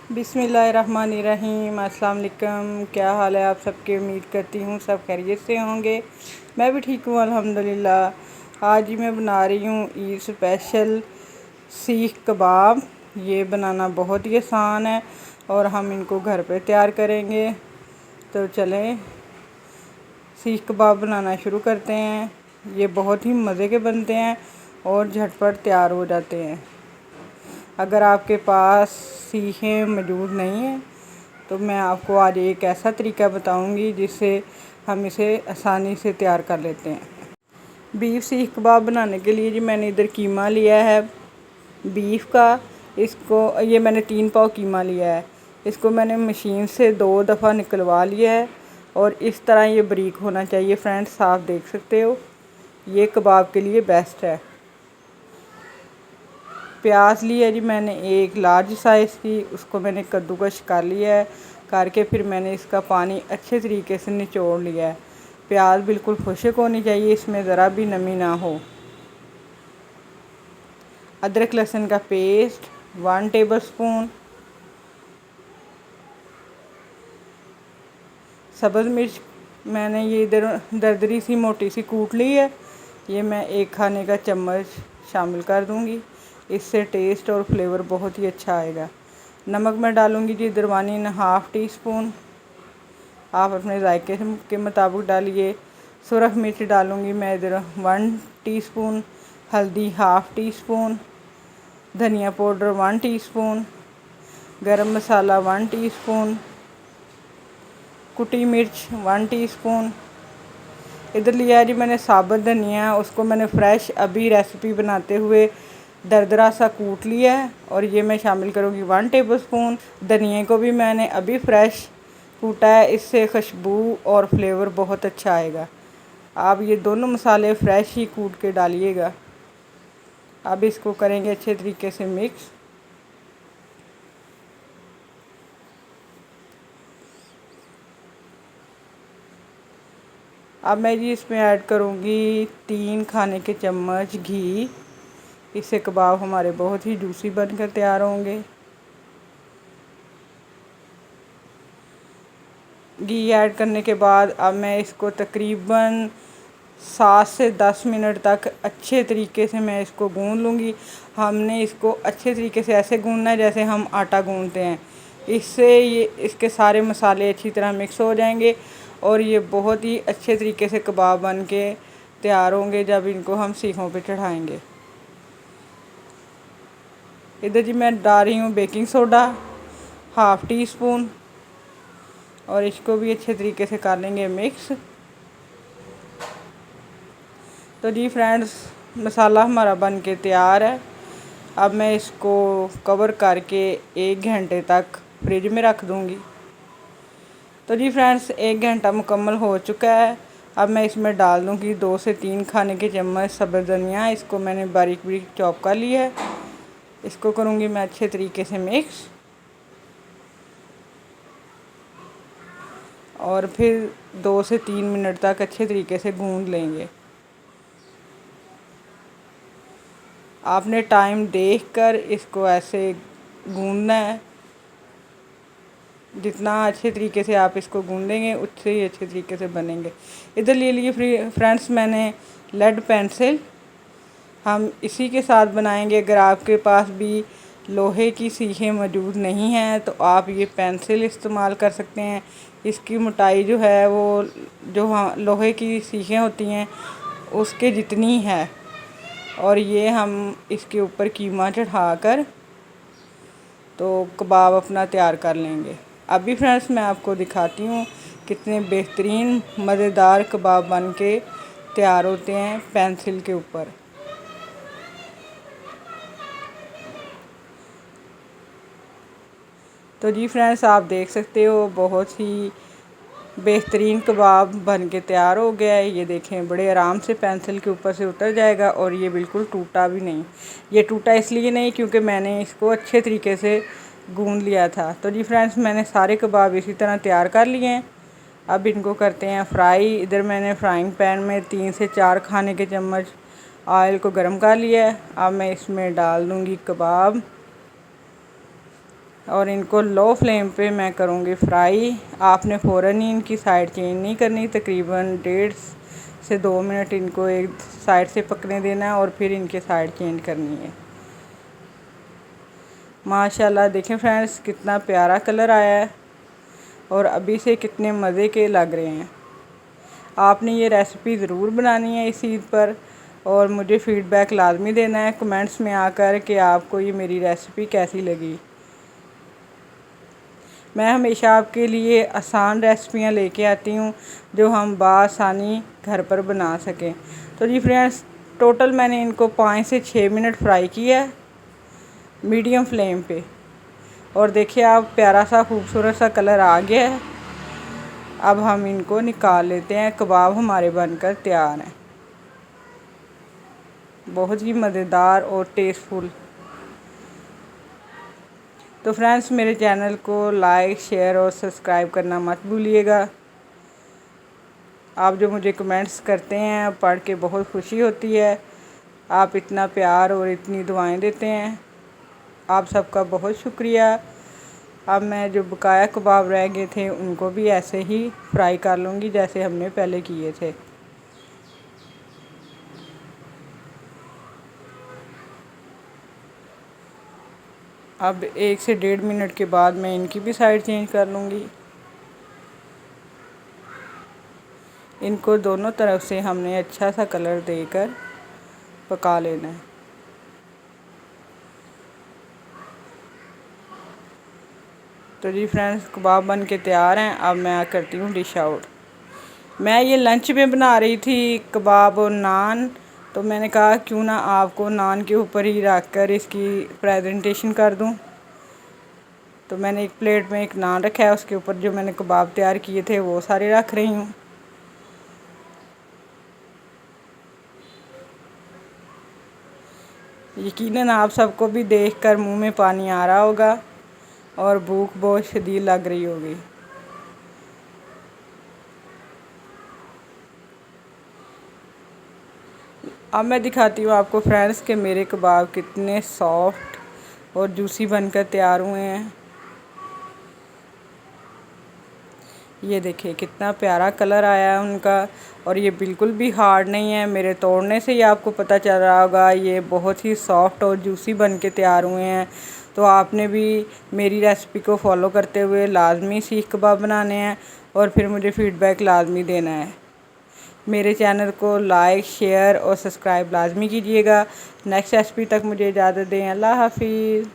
बिस्मिल्लाहिर्रहमानिर्रहीम। अस्सलाम वालेकुम। क्या हाल है आप सबके? उम्मीद करती हूँ सब खैरियत से होंगे। मैं भी ठीक हूँ अल्हम्दुलिल्लाह। आज ही मैं बना रही हूँ ईद स्पेशल सीख कबाब। ये बनाना बहुत ही आसान है और हम इनको घर पे तैयार करेंगे। तो चलें सीख कबाब बनाना शुरू करते हैं। ये बहुत ही मज़े के बनते हैं और झटपट तैयार हो जाते हैं। अगर आपके पास सीखें मौजूद नहीं हैं तो मैं आपको आज एक ऐसा तरीका बताऊंगी जिससे हम इसे आसानी से तैयार कर लेते हैं। बीफ सीख कबाब बनाने के लिए जी मैंने इधर कीमा लिया है बीफ का। इसको ये मैंने 3 पाव कीमा लिया है। इसको मैंने मशीन से 2 दफ़ा निकलवा लिया है और इस तरह ये बारीक होना चाहिए। फ्रेंड्स आप देख सकते हो, ये कबाब के लिए बेस्ट है। प्याज लिया जी मैंने एक लार्ज साइज़ की, उसको मैंने कद्दूकश कर लिया है। करके फिर मैंने इसका पानी अच्छे तरीके से निचोड़ लिया है। प्याज बिल्कुल खुश्क होनी चाहिए, इसमें ज़रा भी नमी ना हो। अदरक लहसुन का पेस्ट 1 टेबलस्पून। सब्ज़ मिर्च मैंने ये इधर दरदरी सी मोटी सी कूट ली है। ये मैं 1 खाने का चम्मच शामिल कर दूंगी। इससे टेस्ट और फ्लेवर बहुत ही अच्छा आएगा। नमक मैं डालूंगी जी इधर 1.5 टीस्पून। आप अपने जायके के मुताबिक डालिए। सुरख मिर्च डालूंगी मैं इधर 1 टीस्पून। हल्दी 1/2 टीस्पून। धनिया पाउडर 1 टीस्पून। गरम मसाला 1 टीस्पून। कुटी मिर्च 1 टीस्पून। इधर लिया जी मैंने साबुत धनिया, उसको मैंने फ्रेश अभी रेसिपी बनाते हुए दरदरा सा कूट लिया है और ये मैं शामिल करूँगी 1 टेबलस्पून। धनिए को भी मैंने अभी फ्रेश कूटा है, इससे खुशबू और फ्लेवर बहुत अच्छा आएगा। आप ये दोनों मसाले फ्रेश ही कूट के डालिएगा। अब इसको करेंगे अच्छे तरीके से मिक्स। अब मैं जी इसमें ऐड करूँगी 3 खाने के चम्मच घी। इससे कबाब हमारे बहुत ही जूसी बनकर तैयार होंगे। घी ऐड करने के बाद अब मैं इसको तकरीबन 7 से 10 मिनट तक अच्छे तरीके से मैं इसको गूँध लूँगी। हमने इसको अच्छे तरीके से ऐसे गूँधना है जैसे हम आटा गूँधते हैं। इससे ये इसके सारे मसाले अच्छी तरह मिक्स हो जाएंगे और ये बहुत ही अच्छे तरीके से कबाब बन के तैयार होंगे जब इनको हम सीखों पे चढ़ाएंगे। इधर जी मैं डाल रही हूँ बेकिंग सोडा 1/2 टीस्पून और इसको भी अच्छे तरीके से कर लेंगे मिक्स। तो जी फ्रेंड्स मसाला हमारा बन के तैयार है। अब मैं इसको कवर करके 1 घंटे तक फ्रिज में रख दूँगी। तो जी फ्रेंड्स 1 घंटा मुकम्मल हो चुका है। अब मैं इसमें डाल दूँगी 2 से 3 खाने के चम्मच सब्ज़ धनिया। इसको मैंने बारीक बारीक चॉप कर लिया है। इसको करूँगी मैं अच्छे तरीके से मिक्स और फिर 2 से 3 मिनट तक अच्छे तरीके से गूँध लेंगे। आपने टाइम देखकर इसको ऐसे गूँधना है। जितना अच्छे तरीके से आप इसको गूँधेंगे उससे ही अच्छे तरीके से बनेंगे। इधर ले लिए फ्रेंड्स मैंने लेड पेंसिल, हम इसी के साथ बनाएंगे। अगर आपके पास भी लोहे की सीखें मौजूद नहीं हैं तो आप ये पेंसिल इस्तेमाल कर सकते हैं। इसकी मोटाई जो है वो जो लोहे की सीखें होती हैं उसके जितनी है और ये हम इसके ऊपर कीमा चढ़ाकर तो कबाब अपना तैयार कर लेंगे। अभी फ्रेंड्स मैं आपको दिखाती हूँ कितने बेहतरीन मज़ेदार कबाब बन के तैयार होते हैं पेंसिल के ऊपर। तो जी फ्रेंड्स आप देख सकते हो बहुत ही बेहतरीन कबाब बन के तैयार हो गया है। ये देखें बड़े आराम से पेंसिल के ऊपर से उतर जाएगा और ये बिल्कुल टूटा भी नहीं। ये टूटा इसलिए नहीं क्योंकि मैंने इसको अच्छे तरीके से गूँध लिया था। तो जी फ्रेंड्स मैंने सारे कबाब इसी तरह तैयार कर लिए हैं। अब इनको करते हैं फ्राई। इधर मैंने फ्राइंग पैन में 3 से 4 खाने के चम्मच ऑयल को गर्म कर लिया है। अब मैं इसमें डाल दूँगी कबाब। और इनको लो फ्लेम पे मैं करूँगी फ्राई। आपने फ़ौरन ही इनकी साइड चेंज नहीं करनी, तकरीबन 1.5 से 2 मिनट इनको एक साइड से पकने देना है और फिर इनके साइड चेंज करनी है। माशाल्लाह देखें फ्रेंड्स कितना प्यारा कलर आया है और अभी से कितने मज़े के लग रहे हैं। आपने ये रेसिपी ज़रूर बनानी है इस ईद पर और मुझे फ़ीडबैक लाजमी देना है कमेंट्स में आकर कि आपको ये मेरी रेसिपी कैसी लगी। मैं हमेशा आपके लिए आसान रेसिपियाँ लेके आती हूँ जो हम बआसानी घर पर बना सकें। तो जी फ्रेंड्स टोटल मैंने इनको 5 से 6 मिनट फ्राई किया है मीडियम फ्लेम पे और देखिए आप प्यारा सा खूबसूरत सा कलर आ गया है। अब हम इनको निकाल लेते हैं। कबाब हमारे बनकर तैयार हैं, बहुत ही मज़ेदार और टेस्टफुल। तो फ्रेंड्स मेरे चैनल को लाइक शेयर और सब्सक्राइब करना मत भूलिएगा। आप जो मुझे कमेंट्स करते हैं पढ़ के बहुत खुशी होती है। आप इतना प्यार और इतनी दुआएं देते हैं, आप सबका बहुत शुक्रिया। अब मैं जो बकाया कबाब रह गए थे उनको भी ऐसे ही फ्राई कर लूँगी जैसे हमने पहले किए थे। अब 1 से 1.5 मिनट के बाद मैं इनकी भी साइड चेंज कर लूँगी। इनको दोनों तरफ से हमने अच्छा सा कलर देकर पका लेना है। तो जी फ्रेंड्स कबाब बन के तैयार हैं। अब मैं करती हूँ डिश आउट। मैं ये लंच में बना रही थी कबाब और नान, तो मैंने कहा क्यों ना आपको नान के ऊपर ही रख कर इसकी प्रेजेंटेशन कर दूं। तो मैंने एक प्लेट में एक नान रखा है, उसके ऊपर जो मैंने कबाब तैयार किए थे वो सारे रख रही हूँ। यकीनन आप सबको भी देखकर मुंह में पानी आ रहा होगा और भूख बहुत शदीद लग रही होगी। अब मैं दिखाती हूँ आपको फ्रेंड्स कि मेरे कबाब कितने सॉफ्ट और जूसी बनकर तैयार हुए हैं। ये देखिए कितना प्यारा कलर आया है उनका और ये बिल्कुल भी हार्ड नहीं है। मेरे तोड़ने से ही आपको पता चल रहा होगा ये बहुत ही सॉफ्ट और जूसी बन के तैयार हुए हैं। तो आपने भी मेरी रेसिपी को फॉलो करते हुए लाजमी सीख कबाब बनाने हैं और फिर मुझे फ़ीडबैक लाजमी देना है। मेरे चैनल को लाइक शेयर और सब्सक्राइब लाजमी कीजिएगा। नेक्स्ट रेसिपी तक मुझे इजाज़त दें। अल्लाह हाफिज़।